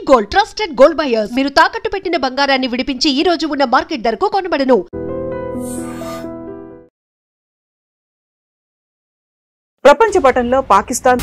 Gold, trusted gold buyers. మీరు తాకట్టు పెట్టిన బంగారాన్ని విడిపించి ఈ రోజు ఉన్న మార్కెట్ ధరకు కొనబడను. ప్రపంచ పటంలో పాకిస్తాన్.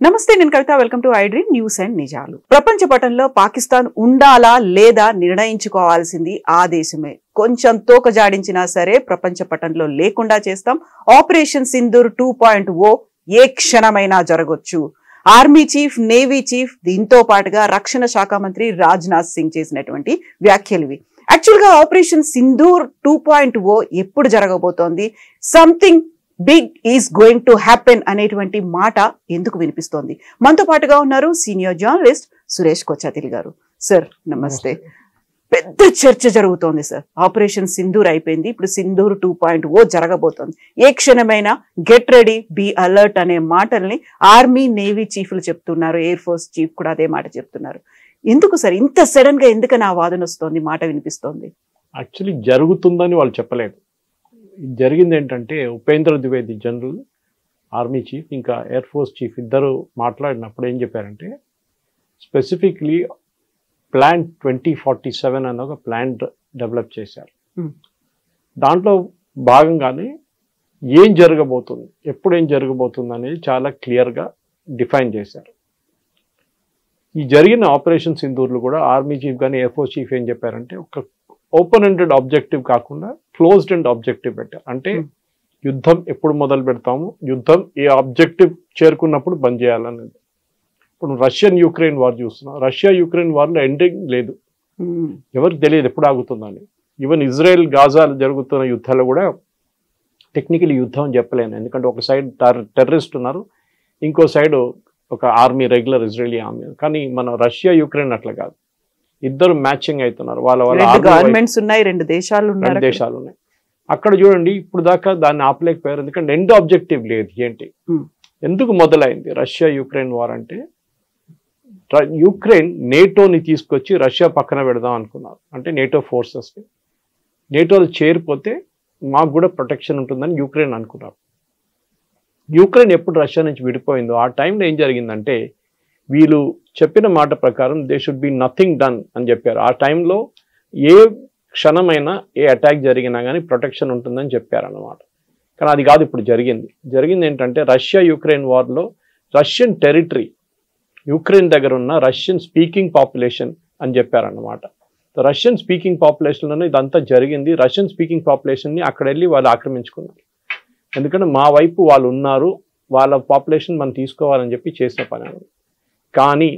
నమస్తే, నేను Kavitha. Welcome to iDream news and నిజాలు. ప్రపంచ పటంలో పాకిస్తాన్ ఉండాలా లేదా నిర్ణయించుకోవాల్సింది ఆ దేశమే. కొంచెం తోక జాడించినా సరే ప్రపంచ పటంలో లేకుండా చేస్తాం. ఆపరేషన్ సింధూర్ 2.0 ఏ క్షణమైనా జరగొచ్చు. ఆర్మీ చీఫ్, నేవీ చీఫ్, దీంతో పాటుగా రక్షణ శాఖ మంత్రి రాజ్నాథ్ సింగ్ చేసినటువంటి వ్యాఖ్యలు ఇవి. యాక్చువల్ గా ఆపరేషన్ సింధూర్ 2.0 ఎప్పుడు జరగబోతోంది, something big is going to happen అనేటువంటి మాట ఎందుకు వినిపిస్తోంది? మనతో పాటుగా ఉన్నారు సీనియర్ జర్నలిస్ట్ సురేష్ కొచ్చాతిల్ గారు. సార్ నమస్తే. పెద్ద చర్చ జరుగుతోంది సార్. ఆపరేషన్ సింధూర్ అయిపోయింది, ఇప్పుడు సింధూర్ 2.0 జరగబోతోంది. ఏ క్షణమైనా గెట్ రెడీ, బీ అలర్ట్ అనే మాటల్ని ఆర్మీ, నేవీ చీఫ్లు చెప్తున్నారు, ఎయిర్ ఫోర్స్ చీఫ్ కూడా అదే మాట చెప్తున్నారు. ఎందుకు సార్ ఇంత సడన్ గా ఎందుకని ఆ వాదన వస్తోంది, మాట వినిపిస్తోంది? యాక్చువల్లీ జరుగుతుందని వాళ్ళు చెప్పలేదు. జరిగింది ఏంటంటే, Upendra Dwivedi general, army chief, ఇంకా ఎయిర్ ఫోర్స్ చీఫ్ ఇద్దరు మాట్లాడినప్పుడు ఏం చెప్పారంటే, స్పెసిఫిక్లీ ప్లాన్ 2047 అన్న ఒక ప్లాన్ డెవలప్ చేశారు. దాంట్లో భాగంగానే ఏం జరగబోతుంది, ఎప్పుడు ఏం జరగబోతుంది అనేది చాలా క్లియర్గా డిఫైన్ చేశారు. ఈ జరిగిన ఆపరేషన్ సింధూర్లు కూడా ఆర్మీ చీఫ్ కానీ ఎయిర్ ఫోర్స్ చీఫ్ ఏం చెప్పారంటే, ఒక ఓపెన్ ఎండెడ్ ఆబ్జెక్టివ్ కాకుండా క్లోజ్డ్ ఎండ్ ఆబ్జెక్టివ్ పెట్టారు. అంటే యుద్ధం ఎప్పుడు మొదలు పెడతాము, యుద్ధం ఏ ఆబ్జెక్టివ్ చేరుకున్నప్పుడు బంద్ చేయాలనేది. ఇప్పుడు రష్యన్ యుక్రెయిన్ వార్ చూస్తున్నాం. రష్యా యుక్రెయిన్ వార్లో ఎండింగ్ లేదు, ఎవరికి తెలియదు ఎప్పుడు ఆగుతుందని. ఈవెన్ ఇజ్రాయెల్ గాజా జరుగుతున్న యుద్ధాలు కూడా టెక్నికల్ యుద్ధం అని చెప్పలేను, ఎందుకంటే ఒక సైడ్ టెర్రరిస్ట్ ఉన్నారు, ఇంకో సైడ్ ఒక ఆర్మీ, రెగ్యులర్ ఇజ్రాయలీ ఆర్మీ. కానీ మన రష్యా యుక్రెయిన్ అట్లా కాదు, ఇద్దరు మ్యాచింగ్ అవుతున్నారు. వాళ్ళ గవర్నమెంట్స్ ఉన్నాయి, రెండు దేశాలు ఉన్నాయి. అక్కడ చూడండి, ఇప్పుడు దాకా దాన్ని ఆపలేకపోయారు, ఎందుకంటే ఎండ్ ఆబ్జెక్టివ్ లేదు. ఏంటి, ఎందుకు మొదలైంది రష్యా యుక్రెయిన్ వార్ అంటే, యుక్రెయిన్ నేటోని తీసుకొచ్చి రష్యా పక్కన పెడదాం అనుకున్నారు. అంటే నేటో ఫోర్సెస్ని, నేటోలు చేరిపోతే మాకు కూడా ప్రొటెక్షన్ ఉంటుందని యుక్రెయిన్ అనుకున్నారు. యుక్రెయిన్ ఎప్పుడు రష్యా నుంచి విడిపోయిందో ఆ టైంలో ఏం జరిగిందంటే, వీళ్ళు చెప్పిన మాట ప్రకారం they should be nothing done అని చెప్పారు. ఆ టైంలో ఏ క్షణమైనా ఏ అటాక్ జరిగినా కానీ ప్రొటెక్షన్ ఉంటుందని చెప్పారన్నమాట. కానీ అది కాదు ఇప్పుడు జరిగింది ఏంటంటే, రష్యా యుక్రెయిన్ వార్లో రష్యన్ టెరిటరీ, యుక్రెయిన్ దగ్గర ఉన్న రష్యన్ స్పీకింగ్ పాపులేషన్ అని చెప్పారన్నమాట. రష్యన్ స్పీకింగ్ పాపులేషన్లోనే ఇదంతా జరిగింది. రష్యన్ స్పీకింగ్ పాపులేషన్ని అక్కడ వెళ్ళి వాళ్ళు ఆక్రమించుకున్నారు. ఎందుకంటే మా వైపు వాళ్ళు ఉన్నారు, వాళ్ళ పాపులేషన్ మనం తీసుకోవాలని చెప్పి చేసిన పని అని. కానీ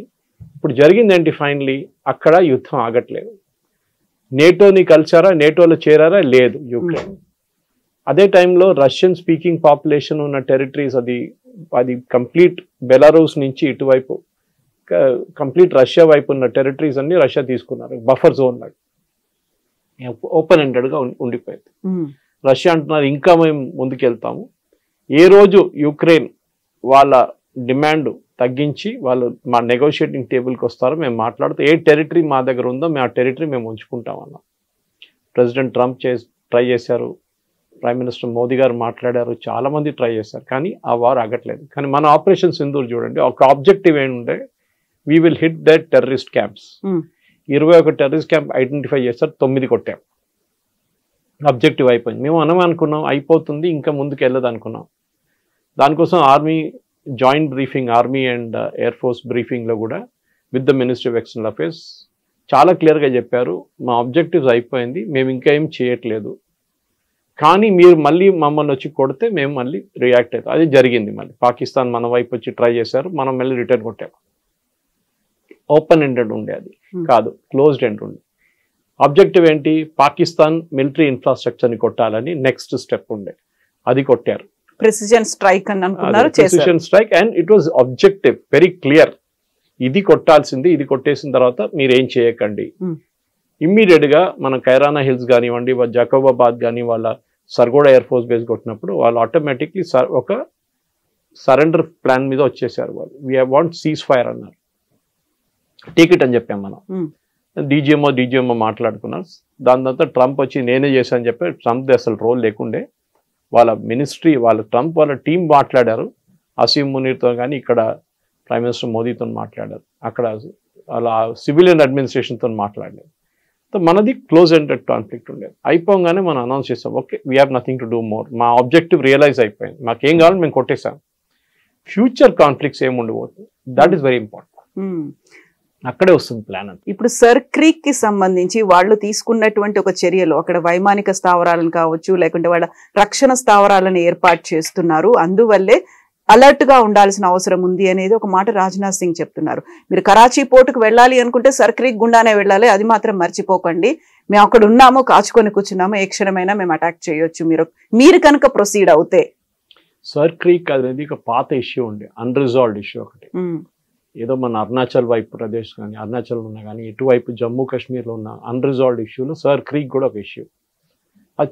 ఇప్పుడు జరిగింది ఏంటి, ఫైనలీ అక్కడ యుద్ధం ఆగట్లేదు. నేటోని కలిసారా, నేటోలో చేరారా, లేదు యుక్రెయిన్. అదే టైంలో రష్యన్ స్పీకింగ్ పాపులేషన్ ఉన్న టెరిటరీస్, అది కంప్లీట్ బెలారూస్ నుంచి ఇటువైపు కంప్లీట్ రష్యా వైపు ఉన్న టెరిటరీస్ అన్ని రష్యా తీసుకున్నారు. బఫర్ జోన్ లాగా ఓపెన్ ఎండెడ్గా ఉండిపోయింది. రష్యా అంటున్నారు ఇంకా మేము ముందుకెళ్తాము, ఏ రోజు యుక్రెయిన్ వాళ్ళ డిమాండ్ తగ్గించి వాళ్ళు మా నెగోషియేటింగ్ టేబుల్కి వస్తారో మేము మాట్లాడుతూ ఏ టెరిటరీ మా దగ్గర ఉందో మేము ఆ టెరిటరీ మేము ఉంచుకుంటామన్నాం. ప్రెసిడెంట్ ట్రంప్ ట్రై చేశారు, ప్రైమ్ మినిస్టర్ మోదీ గారు మాట్లాడారు, చాలామంది ట్రై చేశారు, కానీ ఆ వార్ ఆగట్లేదు. కానీ మన ఆపరేషన్ సింధూర్ చూడండి, ఒక ఆబ్జెక్టివ్ ఏంటంటే, we will hit that terrorist camps. 21 terrorist camp identify చేస్తారు, 9 కొట్టాం. ఆబ్జెక్టివ్ అయిపోయింది. మేము అనుకున్నాం అయిపోతుంది, ఇంకా ముందుకు వెళ్ళదు అనుకున్నాం. దానికోసం army joint briefing, army and air force బ్రీఫింగ్లో కూడా with the ministry of external affairs చాలా క్లియర్గా చెప్పారు, మా ఆబ్జెక్టివ్స్ అయిపోయింది, మేము ఇంకా ఏం చేయట్లేదు, కానీ మీరు మళ్ళీ మమ్మల్ని వచ్చి కొడితే మేము మళ్ళీ రియాక్ట్ అవుతాం. అది జరిగింది. మళ్ళీ పాకిస్తాన్ మన వైపు వచ్చి ట్రై చేశారు, మనం మళ్ళీ రిటర్న్ కొట్టాము. ఓపెన్ ఎండెడ్ ఉండే, అది కాదు క్లోజ్డ్ ఎండ్ ఉండే. ఆబ్జెక్టివ్ ఏంటి, పాకిస్తాన్ మిలిటరీ ఇన్ఫ్రాస్ట్రక్చర్ని కొట్టాలని నెక్స్ట్ స్టెప్ ఉండే, అది కొట్టారు. ప్రెసిషన్ స్ట్రైక్ అని అనుకున్నారు, precision strike, and it was objective very clear, ఇది కొట్టాల్సింది, ఇది కొట్టేసిన తర్వాత మీరేం చేయకండి. ఇమ్మీడియట్ గా మన కైరానా హిల్స్ కానివ్వండి, జకోబాబాద్ కానీ, వాళ్ళ సర్గోడా ఎయిర్ ఫోర్స్ బేస్ కొట్టినప్పుడు వాళ్ళు ఆటోమేటిక్లీ ఒక సరెండర్ ప్లాన్ మీద వచ్చేసారు. వాళ్ళు వీ వాంట్ సీజ్ ఫైర్ అన్నారు, టికెట్ అని చెప్పాం మనం. డీజీఎంఓ మాట్లాడుకున్నారు. దాని తర్వాత ట్రంప్ వచ్చి నేనే చేశాను చెప్పి, ట్రంప్ అసలు రోల్ లేకుండే, వాళ్ళ మినిస్ట్రీ, వాళ్ళ ట్రంప్ వాళ్ళ టీం మాట్లాడారు, అసీం మునీర్తో కానీ, ఇక్కడ ప్రైమ్ మినిస్టర్ మోదీతో మాట్లాడారు, అక్కడ అలా సివిలియన్ అడ్మినిస్ట్రేషన్తో మాట్లాడలేదు. సో మనది క్లోజ్ ఎండెడ్ కాన్ఫ్లిక్ట్ ఉండేది. అయిపోగానే మనం అనౌన్స్ చేస్తాం, okay we have nothing to do more, మా ఆబ్జెక్టివ్ రియలైజ్ అయిపోయింది, మాకేం కావాలో మేము కొట్టేసాం. ఫ్యూచర్ కాన్ఫ్లిక్ట్స్ ఏమి ఉండబోతుంది, దట్ ఈస్ వెరీ ఇంపార్టెంట్. అక్కడే వస్తుంది ప్లాన్ అంతా. ఇప్పుడు సర్ క్రీక్ కి సంబంధించి వాళ్ళు తీసుకున్నటువంటి ఒక చర్యలు, అక్కడ వైమానిక స్థావరాలను కావచ్చు, లేకుంటే వాళ్ళ రక్షణ స్థావరాలను ఏర్పాటు చేస్తున్నారు, అందువల్లే అలర్ట్ గా ఉండాల్సిన అవసరం ఉంది అనేది ఒక మాట రాజ్నాథ్ సింగ్ చెప్తున్నారు. మీరు కరాచీ పోర్టుకు వెళ్ళాలి అనుకుంటే సర్ క్రీక్ గుండానే వెళ్ళాలి, అది మాత్రం మర్చిపోకండి, మేము అక్కడ ఉన్నాము, కాచుకొని కూర్చున్నాము, ఏ క్షణమైనా మేము అటాక్ చేయొచ్చు మీరు కనుక ప్రొసీడ్ అవుతే. సర్ క్రీక్ అనేది ఒక పాత ఇష్యూ ఉండే, అన్రిజాల్వ్డ్ ఇష్యూ ఒకటి. ఏదో మన అరుణాచల్ వైపు ప్రదేశ్ కానీ, అరుణాచల్ ఉన్నా కానీ, ఇటువైపు జమ్మూ కాశ్మీర్లో ఉన్న అన్రిజాల్వ్డ్ ఇష్యూలో సర్ క్రీక్ కూడా ఒక ఇష్యూ. అది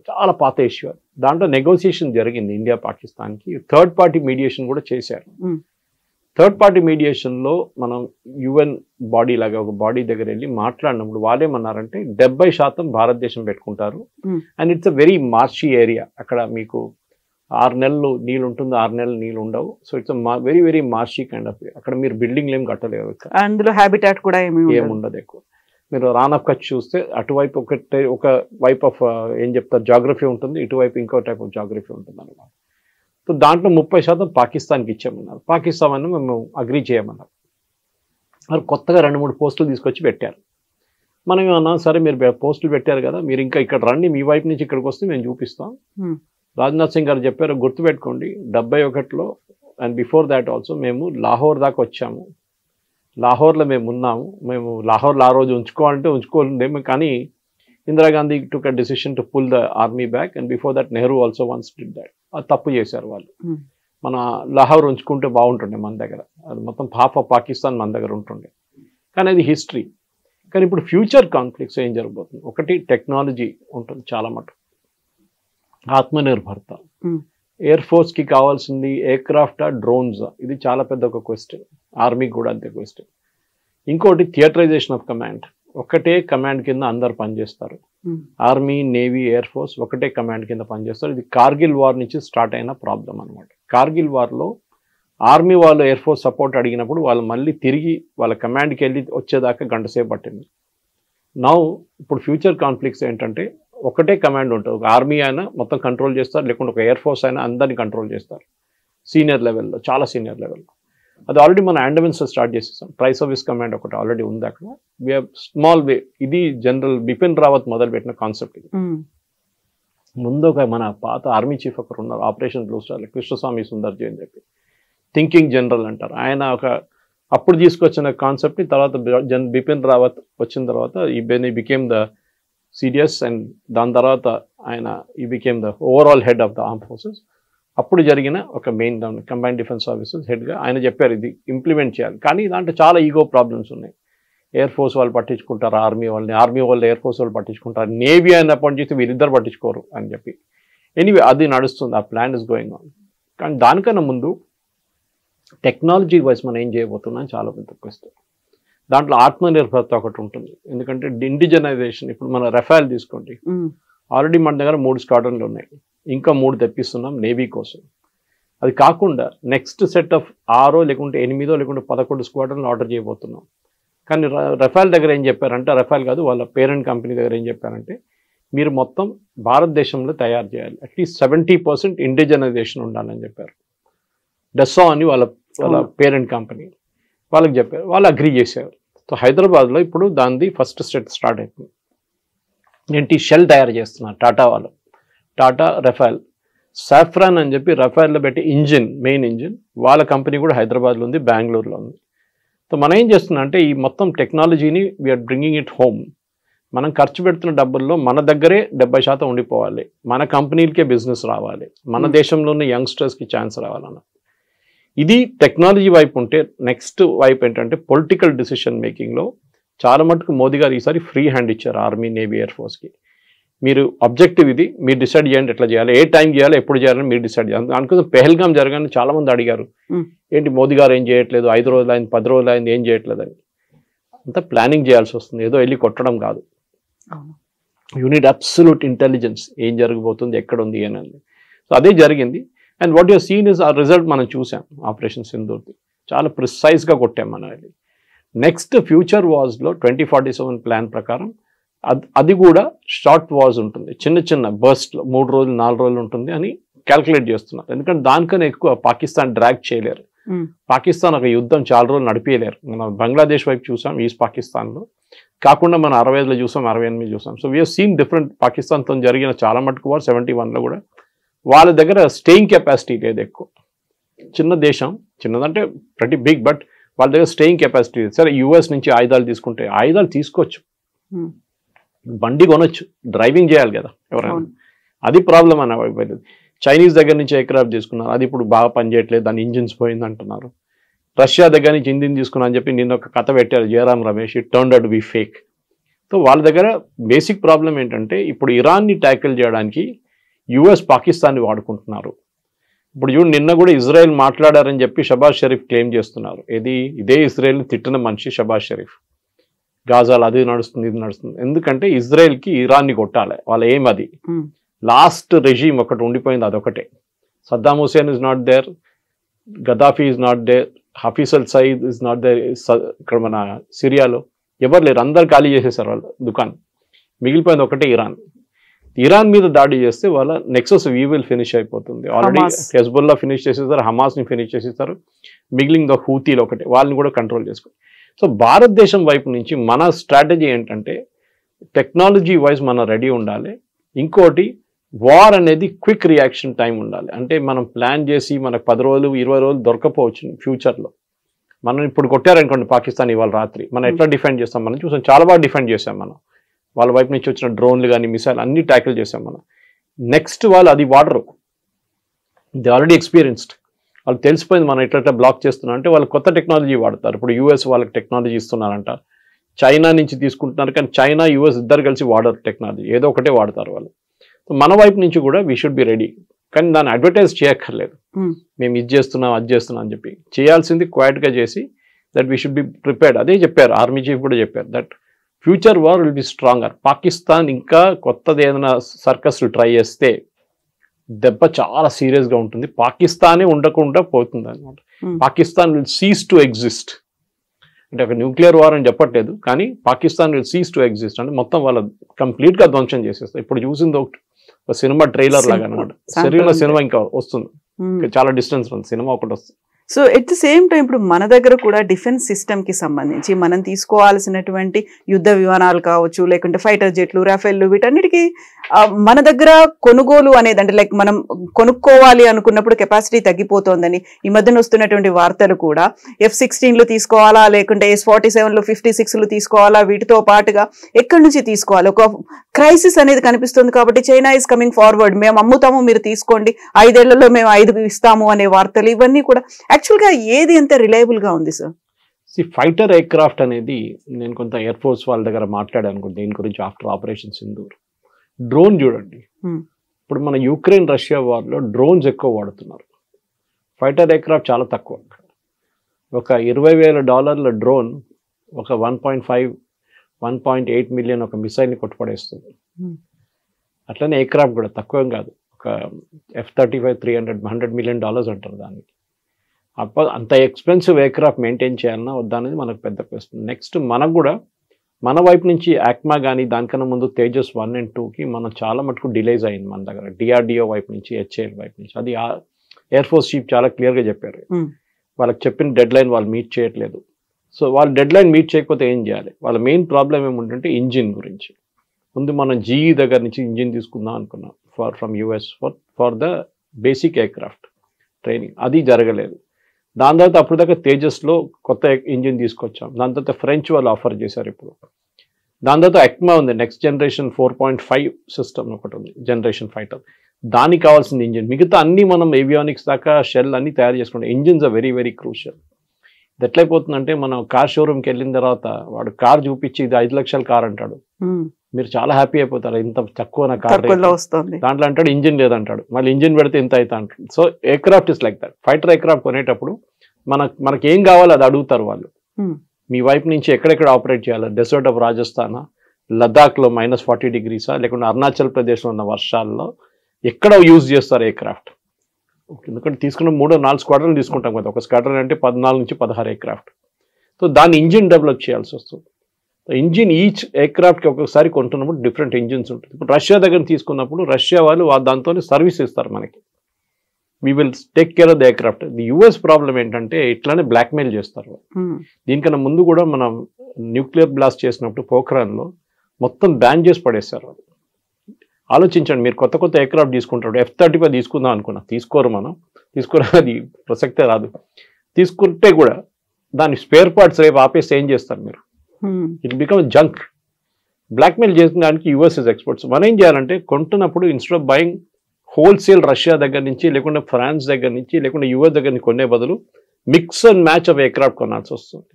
చాలా పాత ఇష్యూ. దాంట్లో నెగోసియేషన్ జరిగింది ఇండియా పాకిస్తాన్కి, థర్డ్ పార్టీ మీడియేషన్ కూడా చేశారు. థర్డ్ పార్టీ మీడియేషన్లో మనం UN బాడీ లాగా ఒక బాడీ దగ్గర వెళ్ళి మాట్లాడినప్పుడు వాళ్ళేమన్నారంటే 70% భారతదేశం పెట్టుకుంటారు, and it's a very marshy area, అక్కడ మీకు 6 నెలలు నీళ్ళు ఉంటుంది, 6 నెలలు నీళ్ళు ఉండవు. So it's very very marshy kind of, అక్కడ మీరు బిల్డింగ్లు ఏం కట్టలేవు, అందులో హ్యాబిటాట్ కూడా ఏముండదు ఎక్కువ. మీరు రాన్ ఆఫ్ కచ్ చూస్తే అటువైపు ఒక వైప్ ఆఫ్ ఏం చెప్తారు జాగ్రఫీ ఉంటుంది, ఇటువైపు ఇంకో టైప్ ఆఫ్ జాగ్రఫీ ఉంటుంది అనమాట. సో దాంట్లో 30% పాకిస్తాన్కి ఇచ్చామన్నారు. పాకిస్తాన్ అని మేము అగ్రీ చేయమన్నారు. మరి కొత్తగా 2-3 పోస్టులు తీసుకొచ్చి పెట్టారు. మనం ఏమన్నా సరే మీరు పోస్టులు పెట్టారు కదా, మీరు ఇంకా ఇక్కడ రండి, మీ వైపు నుంచి ఇక్కడికి వస్తే మేము చూపిస్తాం. రాజ్నాథ్ సింగ్ గారు చెప్పారు, గుర్తుపెట్టుకోండి 71లో అండ్ బిఫోర్ దాట్ ఆల్సో మేము లాహోర్ దాకా వచ్చాము, లాహోర్లో మేము ఉన్నాము, మేము లాహోర్లో ఆ రోజు ఉంచుకోవాలంటే ఉంచుకోలేము, కానీ Indira Gandhi took a decision to pull the army back, and before that Nehru also once did that. అది తప్పు చేశారు వాళ్ళు. మన లాహోర్ ఉంచుకుంటే బాగుంటుండే మన దగ్గర, అది మొత్తం హాఫ్ ఆఫ్ పాకిస్తాన్ మన దగ్గర ఉంటుండే, కానీ అది హిస్టరీ. కానీ ఇప్పుడు ఫ్యూచర్ కాన్ఫ్లిక్ట్స్ ఏం జరగబోతుంది, ఒకటి టెక్నాలజీ ఉంటుంది చాలా మటుకు, ఆత్మనిర్భరత, ఎయిర్ ఫోర్స్కి కావాల్సింది ఎయిర్ క్రాఫ్టా డ్రోన్స్, ఇది చాలా పెద్ద ఒక క్వశ్చన్, ఆర్మీకి కూడా అంతే క్వశ్చన్. ఇంకోటి థియేటరైజేషన్ ఆఫ్ కమాండ్, ఒకటే కమాండ్ కింద అందరు పనిచేస్తారు, ఆర్మీ నేవీ ఎయిర్ ఫోర్స్ ఒకటే కమాండ్ కింద పనిచేస్తారు. ఇది కార్గిల్ వార్ నుంచి స్టార్ట్ అయిన ప్రాబ్లం అనమాట. కార్గిల్ వార్లో ఆర్మీ వాళ్ళు ఎయిర్ ఫోర్స్ సపోర్ట్ అడిగినప్పుడు వాళ్ళు మళ్ళీ తిరిగి వాళ్ళ కమాండ్కి వెళ్ళి వచ్చేదాకా గంట సేపు పట్టింది. నౌ ఇప్పుడు ఫ్యూచర్ కాన్ఫ్లిక్ట్స్ ఏంటంటే ఒకటే కమాండ్ ఉంటుంది, ఒక ఆర్మీ అయినా మొత్తం కంట్రోల్ చేస్తారు, లేకుంటే ఒక ఎయిర్ ఫోర్స్ అయినా అందరినీ కంట్రోల్ చేస్తారు సీనియర్ లెవెల్లో, చాలా సీనియర్ లెవెల్లో. అది ఆల్రెడీ మన అండమాన్స్ స్టార్ట్ చేసేసాం. ట్రై సర్వీస్ కమాండ్ ఒకటి ఆల్రెడీ ఉంది అక్కడ. వి హావ్ స్మాల్ వే, ఇది జనరల్ బిపిన్ రావత్ మొదలుపెట్టిన కాన్సెప్ట్. ఇది ముందు ఒక మన పాత ఆర్మీ చీఫ్ ఒకరు ఉన్నారు, operation blue star, Krishnaswamy Sundarji అని చెప్పి, థింకింగ్ జనరల్ అంటారు ఆయన. అప్పుడు తీసుకొచ్చిన కాన్సెప్ట్ని తర్వాత బిపిన్ రావత్ వచ్చిన తర్వాత he became the serious, and దాని తర్వాత ఆయన he became the overall head of the arm forces. అప్పుడు జరిగిన ఒక మెయిన్ కంబైన్డ్ డిఫెన్స్ సర్వీసెస్ హెడ్గా ఆయన చెప్పారు ఇది ఇంప్లిమెంట్ చేయాలి. కానీ దాంట్లో చాలా ఈగో ప్రాబ్లమ్స్ ఉన్నాయి. ఎయిర్ ఫోర్స్ వాళ్ళు పట్టించుకుంటారు ఆర్మీ వాళ్ళని, ఆర్మీ వాళ్ళు ఎయిర్ ఫోర్స్ వాళ్ళు పట్టించుకుంటారు, నేవీ అని అపాయింట్ చేస్తే వీరిద్దరు పట్టించుకోరు అని చెప్పి. ఎనీవే అది నడుస్తుంది, ఆ ప్లాన్ ఇస్ గోయింగ్ ఆన్. కానీ దానికన్నా ముందు టెక్నాలజీ వైజ్ మనం ఏం చేయబోతున్నాం చాలా పెద్ద క్వశ్చన్. దాంట్లో ఆత్మనిర్భరత ఒకటి ఉంటుంది, ఎందుకంటే ఇండిజనైజేషన్. ఇప్పుడు మన రఫాల్ తీసుకోండి, ఆల్రెడీ మన దగ్గర 3 స్క్వాడ్రన్లు ఉన్నాయి, ఇంకా 3 తెప్పిస్తున్నాం నేవీ కోసం. అది కాకుండా నెక్స్ట్ సెట్ ఆఫ్ 6 లేకుంటే 8 లేకుంటే 11 స్క్వాడ్రన్లు ఆర్డర్ చేయబోతున్నాం. కానీ రఫాల్ దగ్గర ఏం చెప్పారంటే, రఫాల్ కాదు వాళ్ళ పేరెంట్ కంపెనీ దగ్గర ఏం చెప్పారంటే, మీరు మొత్తం భారతదేశంలో తయారు చేయాలి, అట్లీస్ట్ 70% ఇండిజనైజేషన్ ఉండాలని చెప్పారు. డెస్సా అని వాళ్ళ పేరెంట్ కంపెనీ వాళ్ళకి చెప్పారు, వాళ్ళు అగ్రీ చేశారు. సో హైదరాబాద్లో ఇప్పుడు దానిది ఫస్ట్ స్టార్ట్ అయిపోయింది. ఏంటి, షెల్ తయారు చేస్తున్నారు టాటా వాళ్ళు, టాటా రఫాల్. సాఫ్రాన్ అని చెప్పి రఫాల్లో పెట్టి ఇంజిన్, మెయిన్ ఇంజిన్ వాళ్ళ కంపెనీ కూడా హైదరాబాద్లో ఉంది, బెంగళూరులో ఉంది. సో మనం ఏం చేస్తున్నాం అంటే ఈ మొత్తం టెక్నాలజీని వీఆర్ బ్రింగింగ్ ఇట్ హోమ్. మనం ఖర్చు పెడుతున్న డబ్బుల్లో మన దగ్గరే 70% ఉండిపోవాలి, మన కంపెనీలకే బిజినెస్ రావాలి, మన దేశంలో ఉన్న యంగ్స్టర్స్కి ఛాన్స్ రావాలన్న. ఇది టెక్నాలజీ వైపు ఉంటే, నెక్స్ట్ వైపు ఏంటంటే పొలిటికల్ డిసిషన్ మేకింగ్లో చాలా మటుకు మోదీ గారు ఈసారి ఫ్రీ హ్యాండ్ ఇచ్చారు ఆర్మీ నేవీ ఎయిర్ ఫోర్స్కి. మీరు ఆబ్జెక్టివ్ ఇది, మీరు డిసైడ్ చేయండి ఎట్లా చేయాలి, ఏ టైం చేయాలి, ఎప్పుడు చేయాలని మీరు డిసైడ్ చేయాలి. దానికోసం పెహల్గాం జరగాలని చాలా మంది అడిగారు, ఏంటి మోదీ గారు ఏం చేయట్లేదు, 5 రోజులు అయింది, 10 రోజులు అయింది, ఏం చేయట్లేదు అని. అంతా ప్లానింగ్ చేయాల్సి వస్తుంది, ఏదో వెళ్ళి కొట్టడం కాదు. యూనిట్ అబ్సల్యూట్ ఇంటెలిజెన్స్, ఏం జరగబోతుంది, ఎక్కడ ఉంది అని. సో అదే జరిగింది. And what your seen is a result మనం చూసాం ఆపరేషన్ సింధూర్ది. చాలా ప్రిసైజ్గా కొట్టాం మనం అది. నెక్స్ట్ ఫ్యూచర్ వాజ్లో 2047 ప్లాన్ ప్రకారం అది కూడా షార్ట్ వాజ్ ఉంటుంది, చిన్న చిన్న బర్స్ట్లో 3 రోజులు 4 రోజులు ఉంటుంది అని క్యాల్కులేట్ చేస్తున్నారు. ఎందుకంటే దానికన్నా ఎక్కువ పాకిస్తాన్ డ్రాగ్ చేయలేరు. పాకిస్తాన్ ఒక యుద్ధం చాలా రోజులు నడిపేయలేరు. మనం బంగ్లాదేశ్ వైపు చూసాం, ఈస్ట్ పాకిస్తాన్లో కాకుండా మనం 65లో చూసాం, 68 చూసాం. So we are seen different. పాకిస్తాన్తో జరిగిన చాలా మటుకు వార్ 71లో కూడా వాళ్ళ దగ్గర స్టేయింగ్ కెపాసిటీ లేదు ఎక్కువ. చిన్న దేశం, చిన్నదంటే ప్రతి బిగ్, బట్ వాళ్ళ దగ్గర స్టేయింగ్ కెపాసిటీ. సరే యూఎస్ నుంచి ఆయుధాలు తీసుకుంటే ఆయుధాలు తీసుకోవచ్చు, బండి కొనొచ్చు, డ్రైవింగ్ చేయాలి కదా ఎవరైనా, అది ప్రాబ్లం అని అయిపోయింది. చైనీస్ దగ్గర నుంచి ఎయిర్క్రాఫ్ట్ తీసుకున్నారు, అది ఇప్పుడు బాగా పనిచేయట్లేదు, దాని ఇంజిన్స్ పోయింది అంటున్నారు. రష్యా దగ్గర నుంచి ఇంజిన్ తీసుకున్నా అని చెప్పి నిన్న ఒక కథ పెట్టారు Jayaram Ramesh, it turned out to be fake. So వాళ్ళ దగ్గర బేసిక్ ప్రాబ్లం ఏంటంటే ఇప్పుడు ఇరాన్ని ట్యాకిల్ చేయడానికి యుఎస్ పాకిస్తాన్ని వాడుకుంటున్నారు. ఇప్పుడు చూడు నిన్న కూడా ఇజ్రాయెల్ మాట్లాడారని చెప్పి షబాజ్ షరీఫ్ క్లెయిమ్ చేస్తున్నారు. ఇదే ఇజ్రాయెల్ని తిట్టిన మనిషి షబాజ్ షరీఫ్. గాజాలు అది నడుస్తుంది, ఇది నడుస్తుంది. ఎందుకంటే ఇజ్రాయెల్కి ఇరాన్ని కొట్టాలి, వాళ్ళ ఏం అది. లాస్ట్ రెజీమ్ ఒకటి ఉండిపోయింది, అదొకటే. Saddam Hussein is not there, Gaddafi is not there, Hafiz al Saeed is not there. ఇక్కడ మన సిరియాలో ఎవరు లేరు, అందరు ఖాళీ చేసేసారు వాళ్ళ దుకాణం. మిగిలిపోయింది ఒకటే ఇరాన్. ఇరాన్ మీద దాడి చేస్తే వాళ్ళ నెక్సస్ వీవిల్ ఫినిష్ అయిపోతుంది. ఆల్రెడీ హెజ్బుల్లా ఫినిష్ చేసేస్తారు, హమాస్ని ఫినిష్ చేసేస్తారు, మిగిలింది హూతీలు ఒకటే, వాళ్ళని కూడా కంట్రోల్ చేసుకోవాలి. సో భారతదేశం వైపు నుంచి మన స్ట్రాటజీ ఏంటంటే టెక్నాలజీ వైజ్ మనం రెడీ ఉండాలి. ఇంకోటి వార్ అనేది క్విక్ రియాక్షన్ టైం ఉండాలి. అంటే మనం ప్లాన్ చేసి మనకు 10 రోజులు 20 రోజులు దొరకపోవచ్చు ఫ్యూచర్లో. మనం ఇప్పుడు కొట్టారనుకోండి పాకిస్తాన్ ఇవాళ రాత్రి, మనం ఎట్లా డిఫెండ్ చేస్తాం మనం చూసాం, చాలా బాగా డిఫెండ్ చేసాం మనం. వాళ్ళ వైపు నుంచి వచ్చిన డ్రోన్లు కానీ మిసైల్ అన్ని ట్యాకిల్ చేసాం మనం. నెక్స్ట్ వాళ్ళు అది వాడరు, ది ఆల్రెడీ ఎక్స్పీరియన్స్డ్, వాళ్ళు తెలిసిపోయింది మనం ఎట్లా బ్లాక్ చేస్తున్నాం. అంటే వాళ్ళు కొత్త టెక్నాలజీ వాడతారు. ఇప్పుడు యూఎస్ వాళ్ళకి టెక్నాలజీ ఇస్తున్నారంట, చైనా నుంచి తీసుకుంటున్నారు, కానీ చైనా యూఎస్ ఇద్దరు కలిసి వాడరు టెక్నాలజీ, ఏదో ఒకటే వాడతారు వాళ్ళు. సో మన వైపు నుంచి కూడా వీ షుడ్ బి రెడీ, కానీ దాన్ని అడ్వర్టైజ్ చేయక్కర్లేదు. మేము ఇది చేస్తున్నాం అది చేస్తున్నాం అని చెప్పి చేయాల్సింది క్వైట్గా చేసి that we should be prepared. అదే చెప్పారు ఆర్మీ చీఫ్ కూడా చెప్పారు, that future war will be stronger. Pakistan ఇంకా కొత్తది ఏదైనా సర్కస్లు ట్రై చేస్తే దెబ్బ చాలా సీరియస్గా ఉంటుంది. పాకిస్తానే ఉండకుండా పోతుంది అనమాట. Pakistan will cease to exist. అంటే ఒక న్యూక్లియర్ వార్ అని చెప్పట్లేదు, కానీ Pakistan will cease to exist అంటే మొత్తం వాళ్ళ కంప్లీట్గా ధ్వంసం చేసేస్తారు. ఇప్పుడు చూసింది ఒక సినిమా ట్రైలర్ లాగా అనమాట. సరైన సినిమా ఇంకా వస్తుంది, చాలా డిస్టెన్స్ ఉంది, సినిమా ఒకటి వస్తుంది. So at the same time ఇప్పుడు మన దగ్గర కూడా డిఫెన్స్ సిస్టమ్కి సంబంధించి మనం తీసుకోవాల్సినటువంటి యుద్ధ విమానాలు కావచ్చు, లేకుంటే ఫైటర్ జెట్లు, రాఫెల్లు, వీటన్నిటికీ మన దగ్గర కొనుగోలు అనేది అంటే లైక్ మనం కొనుక్కోవాలి అనుకున్నప్పుడు కెపాసిటీ తగ్గిపోతోందని ఈ మధ్యన వస్తున్నటువంటి వార్తలు కూడా F-16లు తీసుకోవాలా, లేకుంటే S-47లు 56లు తీసుకోవాలా, వీటితో పాటుగా ఎక్కడి నుంచి తీసుకోవాలి, ఒక క్రైసిస్ అనేది కనిపిస్తుంది. కాబట్టి చైనా ఈజ్ కమింగ్ ఫార్వర్డ్, మేము అమ్ముతాము మీరు తీసుకోండి, 5 ఏళ్లలో మేము 5 ఇస్తాము అనే వార్తలు, ఇవన్నీ కూడా యాక్చువల్గా ఏది ఎంత రిలయబుల్గా ఉంది సార్? ఫైటర్ ఎయిర్ క్రాఫ్ట్ అనేది నేను కొంత ఎయిర్ ఫోర్స్ వాళ్ళ దగ్గర మాట్లాడాను దీని గురించి ఆఫ్టర్ ఆపరేషన్ సింధూర్. డ్రోన్ చూడండి, ఇప్పుడు మన యుక్రెయిన్ రష్యా వార్లో డ్రోన్స్ ఎక్కువ వాడుతున్నారు, ఫైటర్ ఎయిర్ క్రాఫ్ట్ చాలా తక్కువ. ఒక $20,000 డ్రోన్ ఒక 1.8 మిలియన్ ఒక మిసైల్ని కొట్టుపడేస్తుంది. అట్లనే ఎయిర్ క్రాఫ్ట్ కూడా తక్కువ కాదు, ఒక F-35 $100 మిలియన్ అంటారు దానికి. అంత ఎక్స్పెన్సివ్ ఎయిర్ క్రాఫ్ట్ మెయింటైన్ చేయాలన్నా వద్దా అనేది మనకు పెద్ద క్వశ్చన్. నెక్స్ట్ మనకు కూడా మన వైపు నుంచి యాక్మా కానీ దానికన్నా ముందు తేజస్ 1 and 2కి మనం చాలా మటుకు డిలేస్ అయింది మన దగ్గర, DRDO వైపు నుంచి, HAL వైపు నుంచి. అది ఎయిర్ ఫోర్స్ చీఫ్ చాలా క్లియర్గా చెప్పారు, వాళ్ళకి చెప్పిన డెడ్ లైన్ వాళ్ళు మీట్ చేయట్లేదు. సో వాళ్ళు డెడ్ లైన్ మీట్ చేయకపోతే ఏం చేయాలి? వాళ్ళ మెయిన్ ప్రాబ్లం ఏముంటుంటే ఇంజిన్ గురించి. ముందు మనం GE దగ్గర నుంచి ఇంజిన్ తీసుకుందాం అనుకున్నాం from US for the basic air craft training, అది జరగలేదు. దాని తర్వాత అప్పుడు దాకా తేజస్లో కొత్త ఇంజిన్ తీసుకొచ్చాం, దాని తర్వాత ఫ్రెంచ్ వాళ్ళు ఆఫర్ చేశారు ఇప్పుడు. దాని తర్వాత ఎక్మా ఉంది, నెక్స్ట్ జనరేషన్ 4.5 సిస్టమ్ ఒకటి ఉంది, జనరేషన్ ఫైటర్, దానికి కావాల్సిన ఇంజిన్. మిగతా అన్ని మనం ఏవియానిక్స్ దాకా షెల్ అన్ని తయారు చేసుకుంటాం. Engines are very very crucial. ఇది ఎట్లయిపోతుందంటే మనం కార్ షోరూమ్కి వెళ్ళిన తర్వాత వాడు కార్ చూపించి ఇది 5 లక్షల కార్ అంటాడు, మీరు చాలా హ్యాపీ అయిపోతారు, ఇంత తక్కువ నా కార్ వస్తుంది, దాంట్లో అంటాడు ఇంజిన్ లేదంటాడు, మళ్ళీ ఇంజిన్ పెడితే ఇంత అవుతా అంటాడు. So air craft is like that. Fighter air craft కొనేటప్పుడు మనకి ఏం కావాలో అది అడుగుతారు వాళ్ళు. మీ వైపు నుంచి ఎక్కడెక్కడ ఆపరేట్ చేయాలి, డెసర్ట్ ఆఫ్ రాజస్థానా, లద్దాఖ్లో -40 degrees, లేకుంటే అరుణాచల్ ప్రదేశ్లో ఉన్న వర్షాల్లో ఎక్కడ యూజ్ చేస్తారు ఎయిర్ క్రాఫ్ట్. ఎందుకంటే తీసుకున్న 3-4 స్క్వాడ్రన్ తీసుకుంటాం కదా, ఒక స్క్వాడ్రన్ అంటే 14 నుంచి 16 ఎయిర్క్రాఫ్ట్. సో దాని ఇంజిన్ డెవలప్ చేయాల్సి వస్తుంది. ఇంజిన్ ఈచ్ ఎయిర్క్రాఫ్ట్కి ఒక్కొక్కసారి కొంటున్నప్పుడు డిఫరెంట్ ఇంజిన్స్ ఉంటుంది. ఇప్పుడు రష్యా దగ్గర తీసుకున్నప్పుడు రష్యా వాళ్ళు దాంతో సర్వీస్ ఇస్తారు మనకి, we will take care of the aircraft. The US problem ఏంటంటే ఇట్లానే బ్లాక్మెయిల్ చేస్తారు. దీనికన్నా ముందు కూడా మనం న్యూక్లియర్ బ్లాస్ట్ చేసినప్పుడు పోఖ్రాన్లో మొత్తం బ్యాన్ చేసి పడేస్తారు వాళ్ళు. ఆలోచించండి, మీరు కొత్త కొత్త ఎయిర్క్రాఫ్ట్ తీసుకుంటారు, F-35 తీసుకుందాం అనుకున్నా, తీసుకోరు, మనం తీసుకోరు, అది ప్రసక్తే రాదు. తీసుకుంటే కూడా దాని స్పేర్ పార్ట్స్ రేపు ఆపేసి ఏం చేస్తారు మీరు? It become junk. బ్లాక్మెయిల్ చేసిన దానికి యూఎస్ ఇస్ ఎక్స్పర్ట్స్. మనం ఏం చేయాలంటే కొంటున్నప్పుడు instead of buying wholesale Russia దగ్గర నుంచి, లేకుంటే ఫ్రాన్స్ దగ్గర నుంచి, లేకుంటే యూఎస్ దగ్గర నుంచి కొనే బదులు mix and match of aircraft కొనాల్సి వస్తుంది.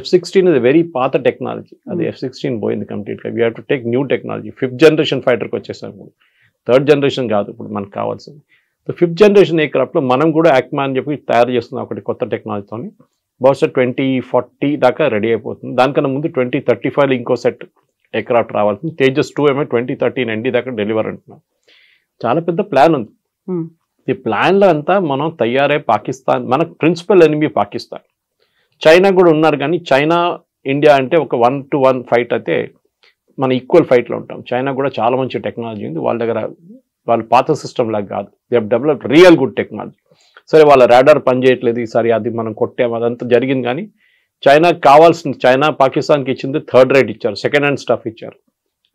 F-16 ఇస్ వెరీ పాత టెక్నాలజీ, అది F-16 పోయింది కంప్లీట్గా. We have to take new technology. 5th generation ఫైటర్కి వచ్చేసాం ఇప్పుడు, 3rd జనరేషన్ కాదు ఇప్పుడు మనకు కావాల్సింది. సో 5th జనరేషన్ ఎయిర్క్రాఫ్ట్లో మనం కూడా యాక్మా అని చెప్పి తయారు చేస్తున్నాం ఒకటి కొత్త టెక్నాలజీతో. బహుశా 2040 దాకా రెడీ అయిపోతుంది. దానికన్నా ముందు 2035 ఇంకో సెట్ ఎయిర్క్రాఫ్ట్ రావాల్సింది. తేజస్ 2 ఏమో 2013 ఎండి దాకా డెలివర్ అంటున్నాం. చాలా పెద్ద ప్లాన్ ఉంది. ఈ ప్లాన్లో అంతా మనం తయారై పాకిస్తాన్, మనకు ప్రిన్సిపల్ ఎనిమీ పాకిస్తాన్. చైనా కూడా ఉన్నారు, కానీ చైనా ఇండియా అంటే ఒక 1-to-1 ఫైట్ అయితే మన ఈక్వల్ ఫైట్లో ఉంటాం. చైనా కూడా చాలా మంచి టెక్నాలజీ ఉంది వాళ్ళ దగ్గర, వాళ్ళ పాత సిస్టమ్ లాగా కాదు. They have developed real good technology. సరే వాళ్ళ రాడార్ పనిచేయట్లేదు ఈసారి, అది మనం కొట్టాము, అదంతా జరిగింది. కానీ చైనాకి కావాల్సింది, చైనా పాకిస్తాన్కి ఇచ్చింది 3rd రేట్ ఇచ్చారు, సెకండ్ హ్యాండ్ స్టఫ్ ఇచ్చారు,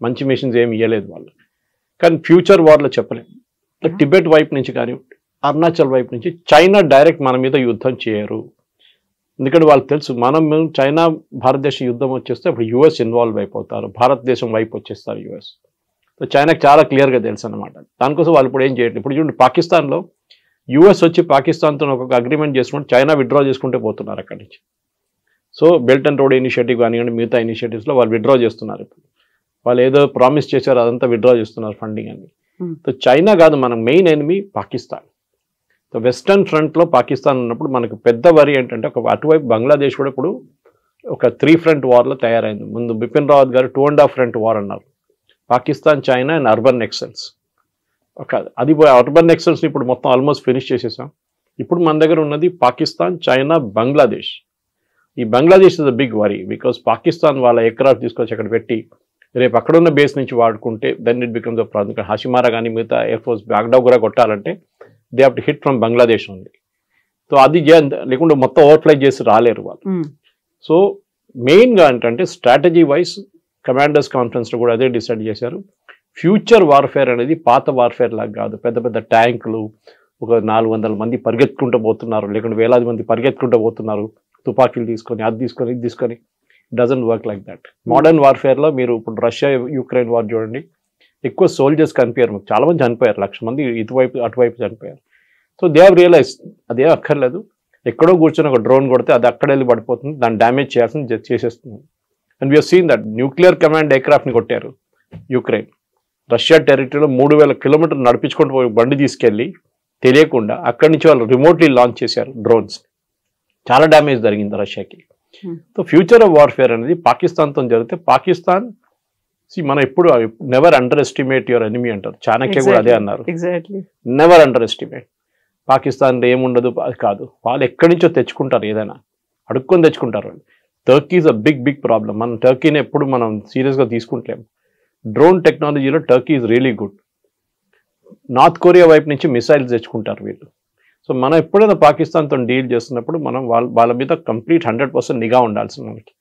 మంచి మిషన్స్ ఏమి ఇవ్వలేదు వాళ్ళు. కానీ ఫ్యూచర్ వార్లో చెప్పలేము. టిబెట్ వైపు నుంచి కానీ అరుణాచల్ వైపు నుంచి చైనా డైరెక్ట్ మన మీద యుద్ధం చేయరు. ఎందుకంటే వాళ్ళకి తెలుసు మనం చైనా భారతదేశ యుద్ధం వచ్చేస్తే అప్పుడు యుఎస్ ఇన్వాల్వ్ అయిపోతారు, భారతదేశం వైపు వచ్చేస్తారు యుఎస్. సో చైనాకి చాలా క్లియర్గా తెలుసు అనమాట. దానికోసం వాళ్ళు ఇప్పుడు ఏం చేయట్లేదు. ఇప్పుడు చూడండి, పాకిస్తాన్లో యుఎస్ వచ్చి పాకిస్తాన్తో ఒక అగ్రిమెంట్ చేసుకుంటే చైనా విత్డ్రా చేసుకుంటే పోతున్నారు అక్కడి నుంచి. So belt and road initiative కానివ్వండి, మిగతా ఇనిషియేటివ్స్లో వాళ్ళు విత్డ్రా చేస్తున్నారు. ఇప్పుడు వాళ్ళు ఏదో ప్రామిస్ చేశారు అదంతా విత్డ్రా చేస్తున్నారు ఫండింగ్ అని. సో చైనా కాదు మన main enemy Pakistan. So western ఫ్రంట్లో పాకిస్తాన్ ఉన్నప్పుడు మనకు పెద్ద వరి ఏంటంటే ఒక అటువైపు బంగ్లాదేశ్ కూడా ఇప్పుడు ఒక 3 ఫ్రంట్ వార్లో తయారైంది. ముందు బిపిన్ రావత్ గారు 2.5 ఫ్రంట్ వార్ అన్నారు. Pakistan, China and urban naxals. అది అర్బన్ నెక్సల్స్ని ఇప్పుడు మొత్తం ఆల్మోస్ట్ ఫినిష్ చేసేసాం. ఇప్పుడు మన దగ్గర ఉన్నది పాకిస్తాన్, చైనా, బంగ్లాదేశ్. ఈ Bangladesh is a big worry because Pakistan వాళ్ళ ఎయిర్క్రాఫ్ట్ తీసుకొచ్చి అక్కడ పెట్టి రేపు అక్కడున్న బేస్ నుంచి వాడుకుంటే then it becomes a problem. Hashimara కానీ మిగతా ఎయిర్ ఫోర్స్ బాగ్డోగ్రా కొట్టాలంటే they have to hit from Bangladesh ఉంది. సో అది లేకుంటే మొత్తం ఓవర్ఫ్లై చేసి రాలేరు వాళ్ళు. సో మెయిన్గా ఏంటంటే స్ట్రాటజీ వైజ్ కమాండర్స్ కాన్ఫరెన్స్లో కూడా అదే డిసైడ్ చేశారు. ఫ్యూచర్ వార్ఫేర్ అనేది పాత వార్ఫేర్ లాగా కాదు. పెద్ద పెద్ద ట్యాంకులు, ఒక 400 మంది పరిగెత్తుకుంటూ పోతున్నారు, లేకుంటే వేలాది మంది పరిగెత్తుకుంటూ పోతున్నారు, తుపాకీలు తీసుకొని, అది తీసుకొని, ఇది తీసుకొని. Doesn't work like that. Modern వార్ఫేర్లో మీరు ఇప్పుడు రష్యా యుక్రెయిన్ వార్ చూడండి, ఎక్కువ సోల్జర్స్ కనిపించారు, చాలా మంది చనిపోయారు, 1,00,000 మంది ఇటువైపు అటువైపు చనిపోయారు. సో దే హ్యావ్ రియలైజ్ అదే అక్కర్లేదు, ఎక్కడో కూర్చొని ఒక డ్రోన్ కొడితే అది అక్కడ వెళ్ళి పడిపోతుంది, దాన్ని డ్యామేజ్ చేయాల్సింది చేసేస్తుంది. And we seen that nuclear command ఎయిర్క్రాఫ్ట్ని కొట్టారు యుక్రెయిన్. రష్యా టెరిటరీలో 3,000 కిలోమీటర్లు నడిపించుకుంటూ పోయి బండి తీసుకెళ్ళి తెలియకుండా అక్కడి నుంచి వాళ్ళు రిమోట్లీ లాంచ్ చేశారు డ్రోన్స్. చాలా డ్యామేజ్ జరిగింది రష్యాకి. సో ఫ్యూచర్ ఆఫ్ వార్ఫేర్ అనేది పాకిస్తాన్తో జరిగితే పాకిస్తాన్ మనం ఎప్పుడు never under estimate your enemy అంటారు. చాణక్య కూడా అదే అన్నారు, నెవర్ అండర్ ఎస్టిమేట్. పాకిస్తాన్లో ఏముండదు అది కాదు, వాళ్ళు ఎక్కడి నుంచో తెచ్చుకుంటారు, ఏదైనా అడుక్కొని తెచ్చుకుంటారు. Turkey is a big problem. మనం టర్కీని ఎప్పుడు మనం సీరియస్గా తీసుకుంటలేము. డ్రోన్ టెక్నాలజీలో Turkey is really good. North Korea వైపు నుంచి మిసైల్స్ తెచ్చుకుంటారు వీళ్ళు. సో మనం ఎప్పుడైనా పాకిస్తాన్తో డీల్ చేస్తున్నప్పుడు మనం వాళ్ళ మీద కంప్లీట్ 100% నిఘా ఉండాల్సింది. మనకి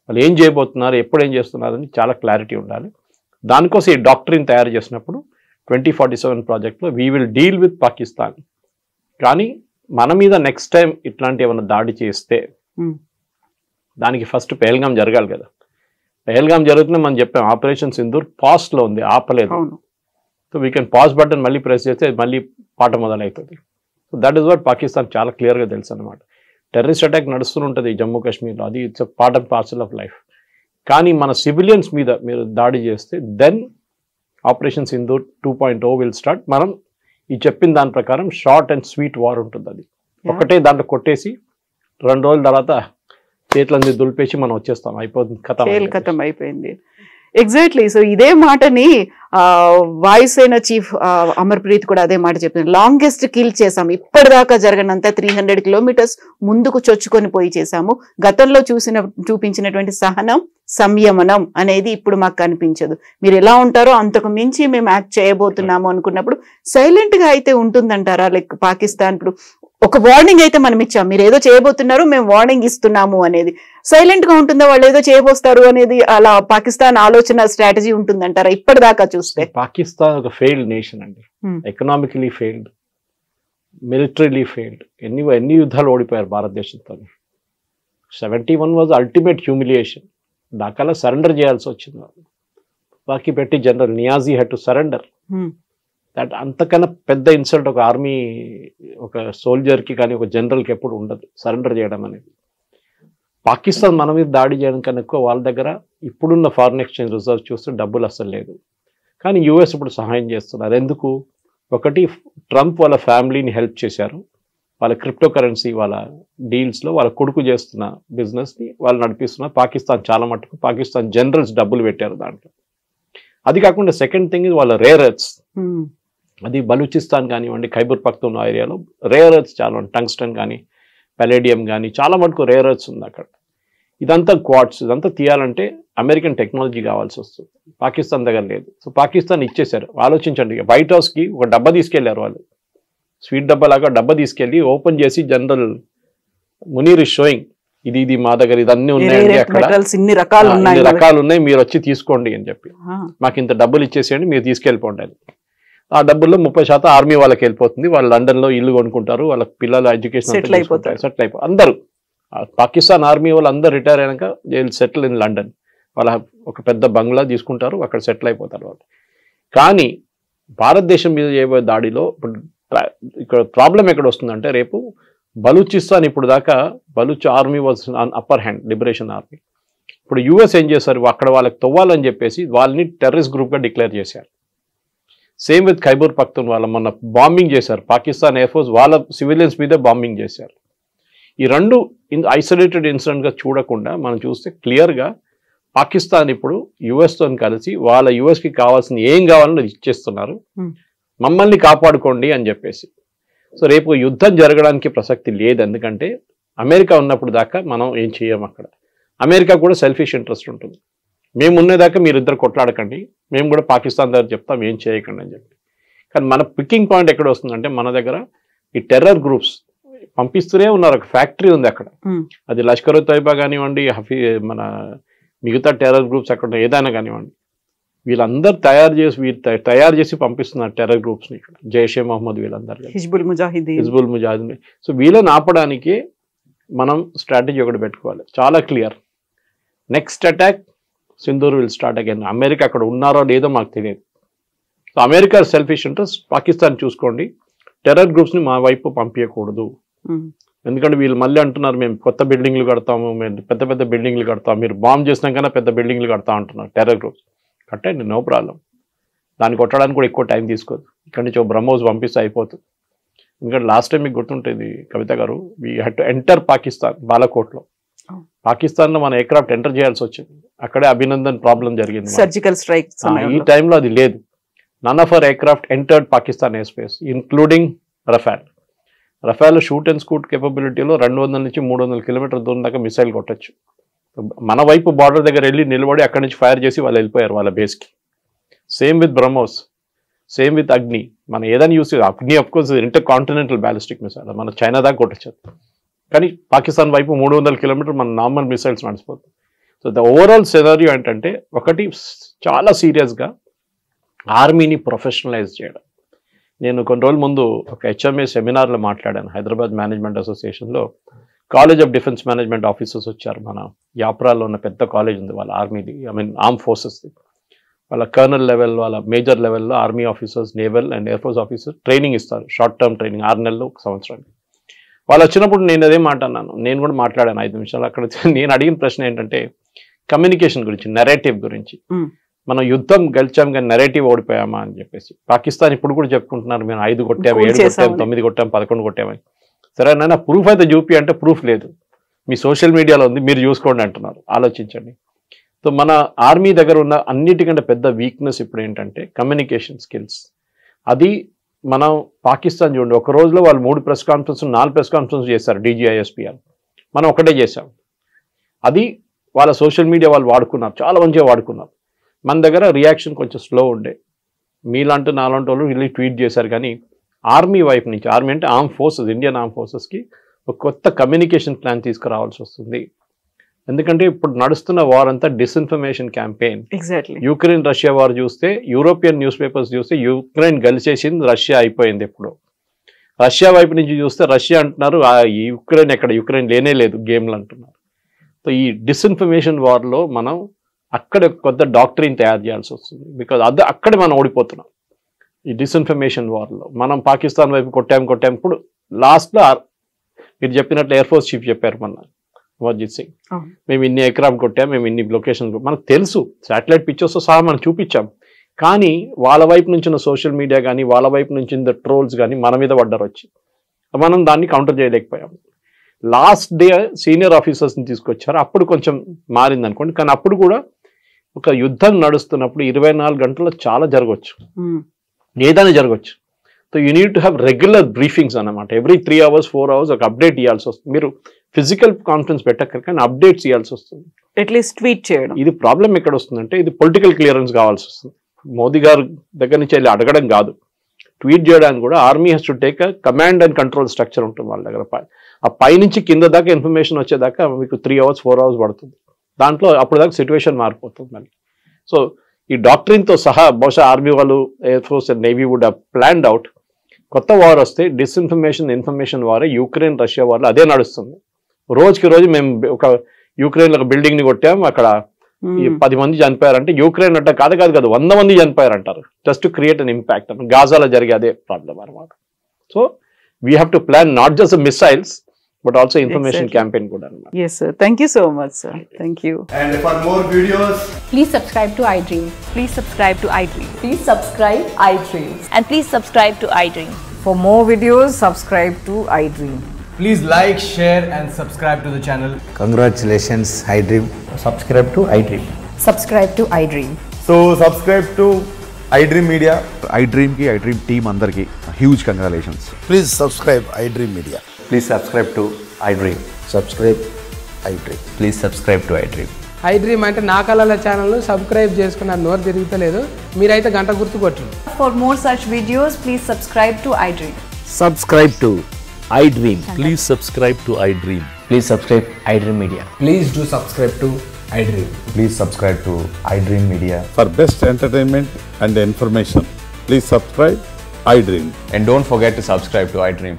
వాళ్ళు ఏం చేయబోతున్నారు, ఎప్పుడు ఏం చేస్తున్నారు అని చాలా క్లారిటీ ఉండాలి. దానికోసం ఈ డాక్టరీని తయారు చేసినప్పుడు 2047 ప్రాజెక్ట్లో we will deal with Pakistan. కానీ మన మీద నెక్స్ట్ టైం ఇట్లాంటి ఏమైనా దాడి చేస్తే దానికి ఫస్ట్ పెహల్గాం జరగాలి కదా. పెహల్గాం జరుగుతుంటే మనం చెప్పాం ఆపరేషన్ సింధూర్ పాస్ట్లో ఉంది, ఆపలేదు. So we can pass button మళ్ళీ ప్రెస్ చేస్తే మళ్ళీ పాట మొదలవుతుంది. So that is what Pakistan చాలా క్లియర్గా తెలుసు అనమాట. టెర్రరిస్ట్ అటాక్ నడుస్తుంటుంది జమ్మూ కాశ్మీర్లో, అది it's part and parcel of life. కానీ మన సివిలియన్స్ మీద మీరు దాడి చేస్తే then operation Sindoor 2.0 will start. మనం ఈ చెప్పిన దాని ప్రకారం షార్ట్ అండ్ స్వీట్ వార్ ఉంటుంది. అది ఒకటే దాంట్లో కొట్టేసి 2 రోజుల తర్వాత చేతులన్నీ దులిపేసి మనం వచ్చేస్తాం, అయిపోతుంది, కథం అయిపోయింది. ఎగ్జాక్ట్లీ. సో ఇదే మాటని వాయుసేన చీఫ్ అమర్ప్రీత్ కూడా అదే మాట చెప్తున్నారు. లాంగెస్ట్ కిల్ చేసాము, ఇప్పటిదాకా జరగనంత 300 కిలోమీటర్స్ ముందుకు చొచ్చుకొని పోయి చేశాము. గతంలో చూపించినటువంటి సహనం, సంయమనం అనేది ఇప్పుడు మాకు కనిపించదు. మీరు ఎలా ఉంటారో అంతకు మించి మేము యాక్ట్ చేయబోతున్నాము అనుకున్నప్పుడు సైలెంట్ గా అయితే ఉంటుందంటారా? లైక్ పాకిస్తాన్ ఇప్పుడు ఒక వార్నింగ్ అయితే మనం ఇచ్చాం, మీరు ఏదో చేయబోతున్నారు, మేము వార్నింగ్ ఇస్తున్నాము అనేది. సైలెంట్ గా ఉంటుందా, వాళ్ళు ఏదో చేయబోస్తారు అనేది? అలా పాకిస్తాన్ ఆలోచన స్ట్రాటజీ ఉంటుందంటారా ఇప్పటిదాకా చూస్తే? పాకిస్తాన్ ఒక ఫెయిల్డ్ నేషన్ అండి. Economically failed, militarily failed. ఎన్ని యుద్ధాలు ఓడిపోయారు భారతదేశంతో. 71 వాజ్ అల్టిమేట్ హ్యూమిలియేషన్. ఢాకాలో సరెండర్ చేయాల్సి వచ్చింది. బాకీ పెట్టి general Niazi had to surrender. That అంతకన్నా పెద్ద ఇన్సల్ట్ ఒక ఆర్మీ, ఒక సోల్జర్కి కానీ ఒక జనరల్కి ఎప్పుడు ఉండదు సరెండర్ చేయడం అనేది. పాకిస్తాన్ మన మీద దాడి చేయడం కన్నా ఎక్కువ వాళ్ళ దగ్గర ఇప్పుడున్న ఫారిన్ ఎక్స్చేంజ్ రిజర్వ్ చూస్తే డబ్బులు అసలు లేదు. కానీ యూఎస్ ఇప్పుడు సహాయం చేస్తున్నారు. ఎందుకు? ఒకటి, ట్రంప్ వాళ్ళ ఫ్యామిలీని హెల్ప్ చేశారు. వాళ్ళ క్రిప్టో కరెన్సీ వాళ్ళ డీల్స్లో వాళ్ళ కొడుకు చేస్తున్న బిజినెస్ని వాళ్ళు నడిపిస్తున్నారు. పాకిస్తాన్ చాలా మటుకు పాకిస్తాన్ జనరల్స్ డబ్బులు పెట్టారు దాంట్లో. అది కాకుండా సెకండ్ థింగ్ వాళ్ళ రేర్ ఎర్త్స్. అది బలూచిస్తాన్ కానివ్వండి, ఖైబర్ పఖ్తూన్ఖా ఏరియాలో రేర్ ఎర్త్స్ చాలా, టంగ్స్టన్ కానీ పెలేడియం కానీ చాలా మటుకు రేర్ ఎర్త్స్ ఉంది అక్కడ. ఇదంతా క్వార్ట్స్, ఇదంతా తీయాలంటే అమెరికన్ టెక్నాలజీ కావాల్సి వస్తుంది. పాకిస్తాన్ దగ్గర లేదు. సో పాకిస్తాన్ ఇచ్చేశారు. ఆలోచించండి, వైట్ హౌస్కి ఒక డబ్బా తీసుకెళ్లారు వాళ్ళు, స్వీట్ డబ్బా లాగా డబ్బా తీసుకెళ్ళి ఓపెన్ చేసి జనరల్ మునీర్ ఇస్ షోయింగ్, ఇది మా దగ్గర ఇదన్నీ ఉన్నాయండి, అక్కడ ఇన్ని రకాలు ఉన్నాయి, మీరు వచ్చి తీసుకోండి అని చెప్పి, మాకు ఇంత డబ్బులు ఇచ్చేసేయండి, మీరు తీసుకెళ్ళిపోండి అని. ఆ డబ్బుల్లో 30% ఆర్మీ వాళ్ళకి వెళ్ళిపోతుంది. వాళ్ళు లండన్లో ఇల్లు కొనుక్కుంటారు, వాళ్ళ పిల్లల ఎడ్యుకేషన్ సెటిల్ అయిపోతారు అందరూ. పాకిస్తాన్ ఆర్మీ వాళ్ళు అందరూ రిటైర్ అయినాక సెటిల్ ఇన్ లండన్. వాళ్ళ ఒక పెద్ద బంగ్లా తీసుకుంటారు, అక్కడ సెటిల్ అయిపోతారు వాళ్ళు. కానీ భారతదేశం మీద చేయబోయే దాడిలో ఇప్పుడు ఇక్కడ ప్రాబ్లం ఎక్కడ వస్తుందంటే, రేపు బలూచిస్తాన్ ఇప్పుడు దాకా Baloch army was upper hand, liberation army. ఇప్పుడు యూఎస్ ఏం చేశారు, అక్కడ వాళ్ళకి తవ్వాలని చెప్పేసి వాళ్ళని టెర్రరిస్ట్ గ్రూప్గా డిక్లేర్ చేశారు. సేమ్ విత్ ఖైబర్ పఖ్తూన్ వాళ్ళ మొన్న బాంబింగ్ చేశారు. పాకిస్తాన్ ఎయిర్ ఫోర్స్ వాళ్ళ సివిలియన్స్ మీదే బాంబింగ్ చేశారు. ఈ రెండు ఐసోలేటెడ్ ఇన్సిడెంట్గా చూడకుండా మనం చూస్తే క్లియర్గా పాకిస్తాన్ ఇప్పుడు యుఎస్తో కలిసి వాళ్ళ యుఎస్కి కావాల్సిన ఏం కావాలని ఇచ్చేస్తున్నారు, మమ్మల్ని కాపాడుకోండి అని చెప్పేసి. సో రేపు యుద్ధం జరగడానికి ప్రసక్తి లేదు. ఎందుకంటే అమెరికా ఉన్నప్పుడు దాకా మనం ఏం చేయం అక్కడ. అమెరికా కూడా సెల్ఫిష్ ఇంట్రెస్ట్ ఉంటుంది. మేము ఉన్నదాకా మీరిద్దరు కొట్లాడకండి, మేము కూడా పాకిస్తాన్ దగ్గర చెప్తాం ఏం చేయకండి అని చెప్పి. కానీ మన పికింగ్ పాయింట్ ఎక్కడ వస్తుందంటే, మన దగ్గర ఈ టెర్రర్ గ్రూప్స్ పంపిస్తూనే ఉన్నారు. ఒక ఫ్యాక్టరీ ఉంది అక్కడ, అది లష్కర్ తోయిబా కానివ్వండి, మన మిగతా టెర్రర్ గ్రూప్స్ అక్కడ ఏదైనా కానివ్వండి, వీళ్ళందరూ తయారు చేసి పంపిస్తున్నారు టెర్రర్ గ్రూప్స్ని ఇక్కడ. జైషే మహమ్మద్ వీళ్ళందరూ, హిజ్బుల్ ముజాహిదీన్. సో వీళ్ళని ఆపడానికి మనం స్ట్రాటజీ ఒకటి పెట్టుకోవాలి, చాలా clear. Next attack Sindoor will start again. America అక్కడ ఉన్నారో లేదో మాకు తెలియదు. So America selfish interest, Pakistan చూసుకోండి, టెర్రర్ గ్రూప్స్ని మా వైపు పంపించకూడదు. ఎందుకంటే వీళ్ళు మళ్ళీ అంటున్నారు మేము కొత్త బిల్డింగ్లు కడతాము, మేము పెద్ద పెద్ద బిల్డింగ్లు కడతాము, మీరు బాంబ్ చేసినా కన్నా పెద్ద బిల్డింగ్లు కడతా అంటున్నారు టెర్రర్ గ్రూప్స్. కట్టండి, నో ప్రాబ్లం. దాన్ని కొట్టడానికి కూడా ఎక్కువ టైం తీసుకోదు. ఇక్కడి నుంచి బ్రహ్మోస్ పంపిస్తే అయిపోతుంది. ఎందుకంటే లాస్ట్ టైం మీకు గుర్తుంటుంది కవిత గారు, we had to enter Pakistan, బాలాకోట్లో. పాకిస్తాన్లో మన ఎయిర్క్రాఫ్ట్ ఎంటర్ చేయాల్సి వచ్చింది. అక్కడే అభినందన్ ప్రాబ్లం జరిగింది, సర్జికల్ స్ట్రైక్. ఈ టైంలో అది లేదు. None of our aircraft entered Pakistan air space, including Rafale. Rafale shoot and scoot కేపబిలిటీలో 200 నుంచి 300 కిలోమీటర్ దూరం దాకా మిసైల్ కొట్టచ్చు. మన వైపు బార్డర్ దగ్గర వెళ్ళి నిలబడి అక్కడి నుంచి ఫైర్ చేసి వాళ్ళు వెళ్ళిపోయారు వాళ్ళ బేస్కి. Same with BrahMos, same with Agni. మనం ఏదైనా యూస్ చేయాలి. Agni of course intercontinental ballistic missile, మన చైనా దాకా కొట్టచ్చు. కానీ పాకిస్తాన్ వైపు 300 కిలోమీటర్ మన నార్మల్ మిసైల్స్ నడిచిపోతుంది. సో ద ఓవరాల్ సినారియో ఏంటంటే, ఒకటి చాలా సీరియస్గా ఆర్మీని ప్రొఫెషనలైజ్ చేయడం. నేను కొన్ని రోజుల ముందు ఒక హెచ్ఎంఏ సెమినార్లో మాట్లాడాను, హైదరాబాద్ మేనేజ్మెంట్ అసోసియేషన్లో. College of defence management officers వచ్చారు. మన యాప్రాలో ఉన్న పెద్ద కాలేజ్ ఉంది వాళ్ళ ఆర్మీది, ఆర్మ్ ఫోర్సెస్ది. వాళ్ళ కర్నల్ లెవెల్, వాళ్ళ మేజర్ లెవెల్లో army officers, naval and air force officers training ఇస్తారు, షార్ట్ టర్మ్ ట్రైనింగ్ 6 నెలలు 1 సంవత్సరానికి. వాళ్ళు వచ్చినప్పుడు నేను అదే మాట అన్నాను, నేను కూడా మాట్లాడాను 5 నిమిషాలు అక్కడ. నేను అడిగిన ప్రశ్న ఏంటంటే కమ్యూనికేషన్ గురించి, నెరేటివ్ గురించి. మనం యుద్ధం గెలిచాం కానీ నెరేటివ్ ఓడిపోయామా అని చెప్పేసి. పాకిస్తాన్ ఇప్పుడు కూడా చెప్పుకుంటున్నారు మేము 5 కొట్టాము, 7 కొట్టాము, 9 కొట్టాము, 11 కొట్టామని. సరే నాయన ప్రూఫ్ అయితే చూపి అంటే ప్రూఫ్ లేదు, మీ సోషల్ మీడియాలో ఉంది, మీరు చూసుకోండి అంటున్నారు. ఆలోచించండి. సో మన ఆర్మీ దగ్గర ఉన్న అన్నిటికంటే పెద్ద వీక్నెస్ ఇప్పుడు ఏంటంటే కమ్యూనికేషన్ స్కిల్స్. అది మనం పాకిస్తాన్ చూడండి, ఒక రోజులో వాళ్ళు 3 ప్రెస్ కాన్ఫరెన్స్ 4 ప్రెస్ కాన్ఫరెన్స్ చేశారు DGISPR, మనం ఒకటే చేసాం. అది వాళ్ళ సోషల్ మీడియా వాళ్ళు వాడుకున్నారు, చాలా మంచిగా వాడుకున్నారు. మన దగ్గర రియాక్షన్ కొంచెం స్లో ఉండే. మీలాంటి నాలాంటి వాళ్ళు వెళ్ళి ట్వీట్ చేశారు, కానీ ఆర్మీ వైపు నుంచి, ఆర్మీ అంటే ఆర్మ్ ఫోర్సెస్, ఇండియన్ ఆర్మ్ ఫోర్సెస్కి ఒక కొత్త కమ్యూనికేషన్ ప్లాన్ తీసుకురావాల్సి వస్తుంది. ఎందుకంటే ఇప్పుడు నడుస్తున్న వార్ అంతా disinformation campaign. Exactly. Ukraine Russia war చూస్తే, యూరోపియన్ న్యూస్ పేపర్స్ చూస్తే యుక్రెయిన్ గెలిచేసింది, రష్యా అయిపోయింది. ఇప్పుడు రష్యా వైపు నుంచి చూస్తే రష్యా అంటున్నారు యుక్రెయిన్ ఎక్కడ, యుక్రెయిన్ లేనే లేదు గేమ్లు అంటున్నారు. సో ఈ డిస్ఇన్ఫర్మేషన్ వార్లో మనం అక్కడ కొత్త డాక్టరీని తయారు చేయాల్సి వస్తుంది. బికాజ్ అక్కడే మనం ఓడిపోతున్నాం ఈ డిస్ఇన్ఫర్మేషన్ వార్లో. మనం పాకిస్తాన్ వైపు కొట్టాం. ఇప్పుడు లాస్ట్లో మీరు చెప్పినట్లు ఎయిర్ ఫోర్స్ చీఫ్ చెప్పారు మొన్న అమర్జిత్ సింగ్, మేము ఇన్ని ఎకరాం కొట్టాం, మేము ఇన్ని లొకేషన్, మనకు తెలుసు, శాటిలైట్ పిక్చర్స్తో సహా మనం చూపించాం. కానీ వాళ్ళ వైపు నుంచి ఉన్న సోషల్ మీడియా కానీ, వాళ్ళ వైపు నుంచి ఉన్న ట్రోల్స్ కానీ మన మీద పడ్డారు వచ్చి, మనం దాన్ని కౌంటర్ చేయలేకపోయాం. లాస్ట్ డే సీనియర్ ఆఫీసర్స్ని తీసుకొచ్చారు, అప్పుడు కొంచెం మారింది అనుకోండి. కానీ అప్పుడు కూడా ఒక యుద్ధం నడుస్తున్నప్పుడు 24 గంటల్లో చాలా జరగవచ్చు, ఏదైనా జరగవచ్చు. So you need to have regular briefings అన్నమాట. ఎవ్రీ 3 hours 4 hours ఒక అప్డేట్ ఇవ్వాల్సి వస్తుంది. మీరు ఫిజికల్ కాన్ఫరెన్స్ పెట్టక్కర్ కానీ అప్డేట్స్ ఇవ్వాల్సి వస్తుంది, అట్లీస్ట్ ట్వీట్ చేయడం. ఇది ప్రాబ్లం ఎక్కడ వస్తుందంటే, ఇది పొలిటికల్ క్లియరెన్స్ కావాల్సి వస్తుంది. మోదీ గారు దగ్గర నుంచి వెళ్ళి అడగడం కాదు, ట్వీట్ చేయడానికి కూడా army has to take a command and control structure ఉంటుంది వాళ్ళ దగ్గర. ఆ పైనుంచి కింద దాకా ఇన్ఫర్మేషన్ వచ్చేదాకా మీకు 3 hours 4 hours పడుతుంది. దాంట్లో అప్పుడు దాకా సిచ్యువేషన్ మారిపోతుంది మళ్ళీ. సో ఈ డాక్టరీన్తో సహా బహుశా ఆర్మీ వాళ్ళు, air force and navy would have planned out. కొత్త వార్ వస్తే ఇన్ఫర్మేషన్ వారే యుక్రెయిన్ రష్యా వార్లో అదే నడుస్తుంది. రోజుకి రోజు మేము ఒక యుక్రెయిన్ ఒక బిల్డింగ్ ని కొట్టాం, అక్కడ 10 మంది చనిపోయారంటే యుక్రెయిన్ అంటే కాదు 100 మంది చనిపోయారంటారు, just to create an impact. గాజాలో జరిగే అదే ప్రాబ్లం అనమాట. So we have to plan not just missiles but also information campaign kuda anamata. Yes sir, thank you so much sir, thank you. And for more videos, please subscribe to iDream. Please subscribe to iDream. Please subscribe iDream. And please subscribe to iDream. For more videos, subscribe to iDream. please like, share and subscribe to the channel. Congratulations, iDream. Subscribe to iDream. Subscribe to iDream. So subscribe to iDream Media. iDream ki iDream team andarki huge congratulations. Please subscribe iDream Media. Please subscribe to iDream. Subscribe iDream. Please subscribe to iDream. iDream అంటే నా కళల channel subscribe చేసుకున్న నోరు తిరుగుతలేదు, మీరైతే గంట గుర్తు కొట్టండి. For more such videos, please subscribe to iDream. Subscribe to iDream. Please subscribe to iDream. Please subscribe iDream Media. Please do subscribe to iDream. Please subscribe to iDream Media. For best entertainment and information, please subscribe iDream. And don't forget to subscribe to iDream.